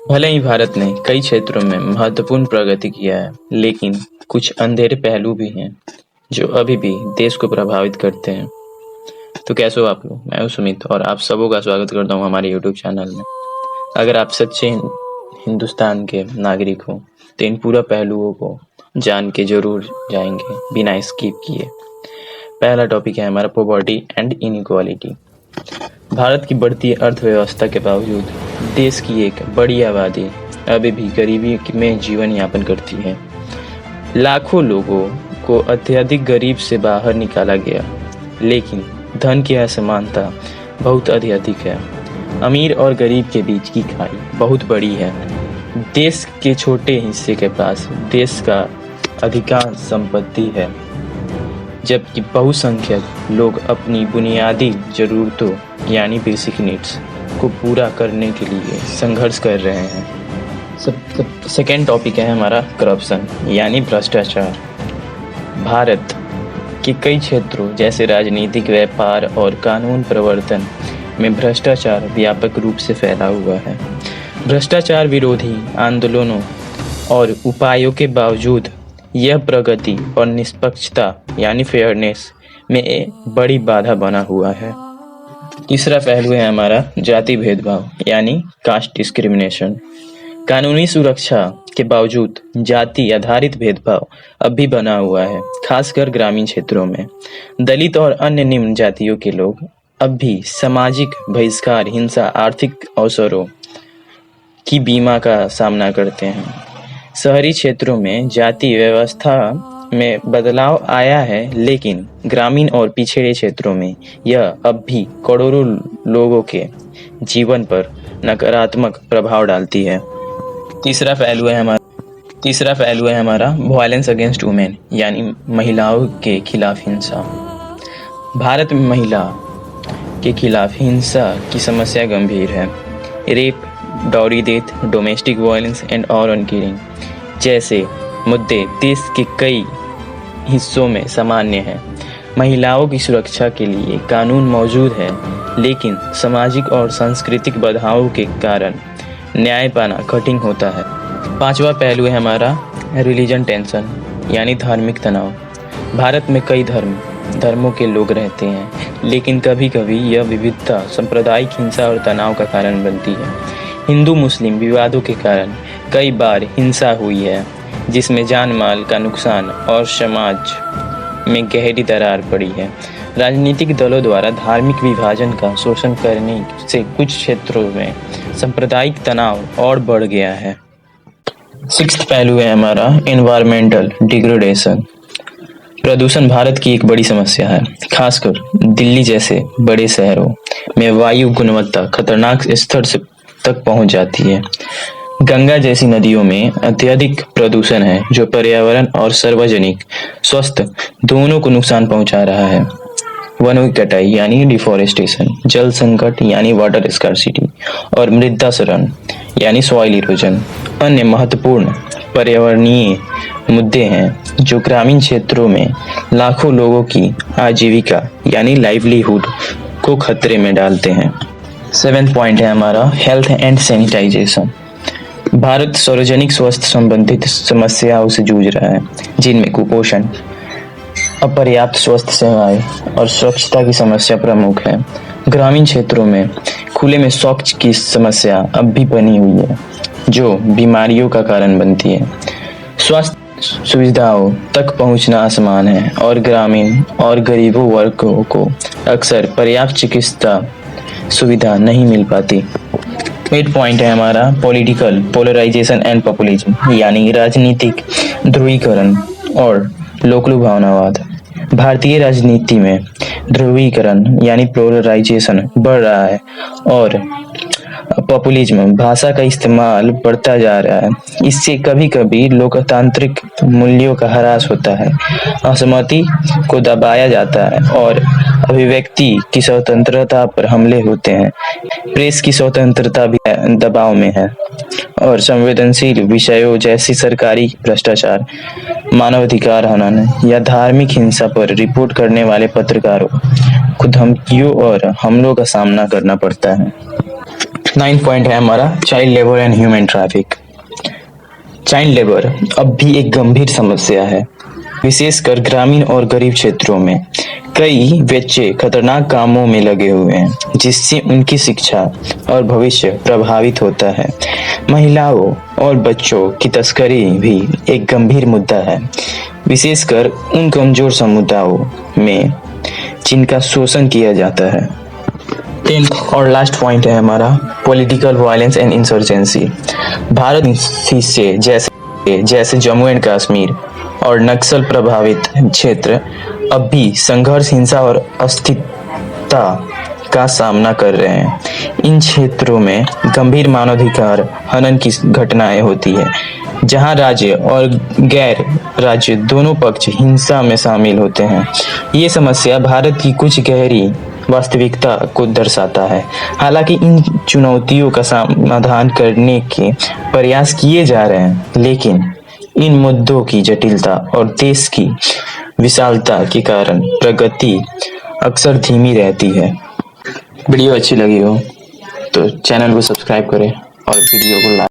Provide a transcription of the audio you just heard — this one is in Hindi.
भले ही भारत ने कई क्षेत्रों में महत्वपूर्ण प्रगति किया है, लेकिन कुछ अंधेरे पहलू भी हैं जो अभी भी देश को प्रभावित करते हैं। तो कैसे हो आप लोग? मैं हूं सुमित और आप सबों का स्वागत करता हूं हमारे यूट्यूब चैनल में। अगर आप सच्चे हिंदुस्तान के नागरिक हो तो इन पूरा पहलुओं को जान के जरूर जाएंगे बिना स्किप किए। पहला टॉपिक है हमारा पॉवर्टी एंड इनइक्वालिटी। भारत की बढ़ती अर्थव्यवस्था के बावजूद देश की एक बड़ी आबादी अभी भी गरीबी में जीवन यापन करती है। लाखों लोगों को अत्यधिक गरीब से बाहर निकाला गया, लेकिन धन की असमानता बहुत अधिक है। अमीर और गरीब के बीच की खाई बहुत बड़ी है। देश के छोटे हिस्से के पास देश का अधिकांश संपत्ति है, जबकि बहुसंख्यक लोग अपनी बुनियादी जरूरतों यानी बेसिक नीड्स को पूरा करने के लिए संघर्ष कर रहे हैं। सेकेंड टॉपिक है हमारा करप्शन यानी भ्रष्टाचार। भारत के कई क्षेत्रों जैसे राजनीतिक, व्यापार और कानून प्रवर्तन में भ्रष्टाचार व्यापक रूप से फैला हुआ है। भ्रष्टाचार विरोधी आंदोलनों और उपायों के बावजूद यह प्रगति और निष्पक्षता यानी फेयरनेस में बड़ी बाधा बना हुआ है। तीसरा पहलू है हमारा जाति भेदभाव यानी कास्ट डिस्क्रिमिनेशन। कानूनी सुरक्षा के बावजूद जाति आधारित भेदभाव अब भी बना हुआ है, खासकर ग्रामीण क्षेत्रों में। दलित और अन्य निम्न जातियों के लोग अब भी सामाजिक बहिष्कार, हिंसा, आर्थिक अवसरों की बीमा का सामना करते हैं। शहरी क्षेत्रों में जाति व्यवस्था में बदलाव आया है, लेकिन ग्रामीण और पिछड़े क्षेत्रों में यह अब भी करोड़ों लोगों के जीवन पर नकारात्मक प्रभाव डालती है। तीसरा पहलू है हमारा वायलेंस अगेंस्ट वुमेन यानी महिलाओं के खिलाफ हिंसा। भारत में महिला के खिलाफ हिंसा की समस्या गंभीर है। Rape, dowry death, domestic violence and organ killing जैसे मुद्दे देश के कई हिस्सों में सामान्य हैं। महिलाओं की सुरक्षा के लिए कानून मौजूद है, लेकिन सामाजिक और सांस्कृतिक बाधाओं के कारण न्याय पाना कठिन होता है। पांचवा पहलू है हमारा रिलीजन टेंशन यानी धार्मिक तनाव। भारत में कई धर्मों के लोग रहते हैं, लेकिन कभी कभी यह विविधता सांप्रदायिक हिंसा और तनाव का कारण बनती है। हिंदू मुस्लिम विवादों के कारण कई बार हिंसा हुई है, जिसमें जान माल का नुकसान और समाज में गहरी दरार पड़ी है। राजनीतिक दलों द्वारा धार्मिक विभाजन का शोषण करने से कुछ क्षेत्रों में सांप्रदायिक तनाव और बढ़ गया है। सिक्स्थ पहलू है हमारा एनवायरमेंटल डिग्रेडेशन। प्रदूषण भारत की एक बड़ी समस्या है, खासकर दिल्ली जैसे बड़े शहरों में वायु गुणवत्ता खतरनाक स्तर तक पहुंच जाती है। गंगा जैसी नदियों में अत्यधिक प्रदूषण है, जो पर्यावरण और सार्वजनिक स्वास्थ्य दोनों को नुकसान पहुंचा रहा है। वनों की कटाई यानी डिफोरेस्टेशन, जल संकट यानी वाटर स्कार्सिटी और मृदा क्षरण यानी सॉइल इरोजन अन्य महत्वपूर्ण पर्यावरणीय मुद्दे हैं जो ग्रामीण क्षेत्रों में लाखों लोगों की आजीविका यानी लाइवलीहुड को खतरे में डालते हैं। सेवेंथ पॉइंट है हमारा हेल्थ एंड सैनिटाइजेशन। भारत सार्वजनिक स्वास्थ्य संबंधित समस्याओं से जूझ रहा है, जिनमें कुपोषण, अपर्याप्त स्वास्थ्य सेवाएं और स्वच्छता की समस्या प्रमुख है। ग्रामीण क्षेत्रों में खुले में शौच की समस्या अब भी बनी हुई है, जो बीमारियों का कारण बनती है। स्वास्थ्य सुविधाओं तक पहुंचना आसान है और ग्रामीण और गरीबों वर्गों को अक्सर पर्याप्त चिकित्सा सुविधा नहीं मिल पाती। 8 पॉइंट है हमारा पॉलिटिकल पोलराइजेशन एंड पॉपुलिज्म यानी राजनीतिक ध्रुवीकरण और लोकलुभावनावाद। भारतीय राजनीति में ध्रुवीकरण यानी पोलराइजेशन बढ़ रहा है और पॉपुलिज्म भाषा का इस्तेमाल बढ़ता जा रहा है। इससे कभी कभी लोकतांत्रिक मूल्यों का ह्रास होता है, असहमति को दबाया जाता है और अभिव्यक्ति की स्वतंत्रता पर हमले होते हैं। प्रेस की स्वतंत्रता भी दबाव में है और संवेदनशील विषयों जैसे सरकारी भ्रष्टाचार, मानवाधिकार हनन या धार्मिक हिंसा पर रिपोर्ट करने वाले पत्रकारों को धमकियों और हमलों का सामना करना पड़ता है। 9 पॉइंट है हमारा child labour and human traffic. Child labour अब भी एक गंभीर समस्या है, विशेषकर ग्रामीण और गरीब क्षेत्रों में। कई बच्चे खतरनाक कामों में लगे हुए हैं, जिससे उनकी शिक्षा और भविष्य प्रभावित होता है। महिलाओं और बच्चों की तस्करी भी एक गंभीर मुद्दा है, विशेषकर उन कमजोर समुदायों में जिनका शोषण किया जाता है। 10th और लास्ट पॉइंट है हमारा political violence and insurgency. Bharat हिस्से जैसे जम्मू एंड कश्मीर और नक्सल प्रभावित क्षेत्र अब भी संघर्ष, हिंसा और अस्थिरता का सामना कर रहे हैं। इन क्षेत्रों में गंभीर मानवाधिकार हनन की घटनाएं होती है, जहां राज्य और गैर राज्य दोनों पक्ष हिंसा में शामिल होते हैं। ये समस्या भारत की कुछ गहरी वास्तविकता को दर्शाता है। हालांकि इन चुनौतियों का समाधान करने के प्रयास किए जा रहे हैं, लेकिन इन मुद्दों की जटिलता और देश की विशालता के कारण प्रगति अक्सर धीमी रहती है। वीडियो अच्छी लगी हो तो चैनल को सब्सक्राइब करें और वीडियो को लाइक